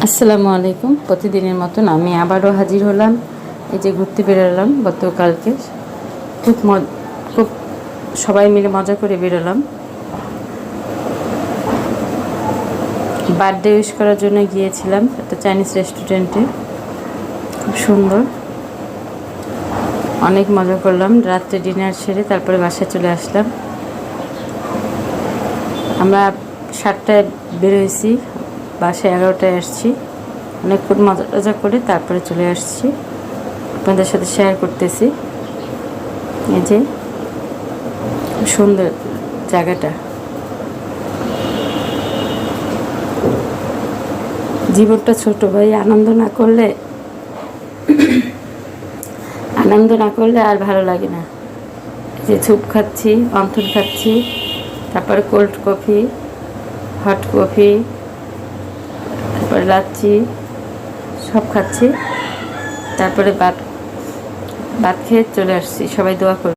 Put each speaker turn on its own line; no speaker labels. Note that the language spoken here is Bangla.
আসসালামু আলাইকুম। প্রতিদিনের মতন আমি আবারও হাজির হলাম। এই যে ঘুরতে বেরোলাম গতকালকে, খুব খুব সবাই মিলে মজা করে বেরোলাম। বার্থডে উইশ করার জন্য গিয়েছিলাম একটা চাইনিজ রেস্টুরেন্টে, খুব সুন্দর, অনেক মজা করলাম। রাত্রে ডিনার সেরে তারপরে বাসায় চলে আসলাম। আমরা 7টায় বেরোয়েছি, বাসায় 11টায় আসছি। অনেকক্ষণ মজা টজা করে তারপরে চলে আসছি, আপনাদের সাথে শেয়ার করতেছি। এই যে সুন্দর জায়গাটা। জীবনটা ছোট ভাই, আনন্দ না করলে আর ভালো লাগে না। যে স্যুপ খাচ্ছি, অন্থন খাচ্ছি, তারপরে কোল্ড কফি, হট কফি, তারপরে লাচ্ছি, সব খাচ্ছি। তারপরে ভাত খেয়ে চলে আসছি। সবাই দোয়া করুন।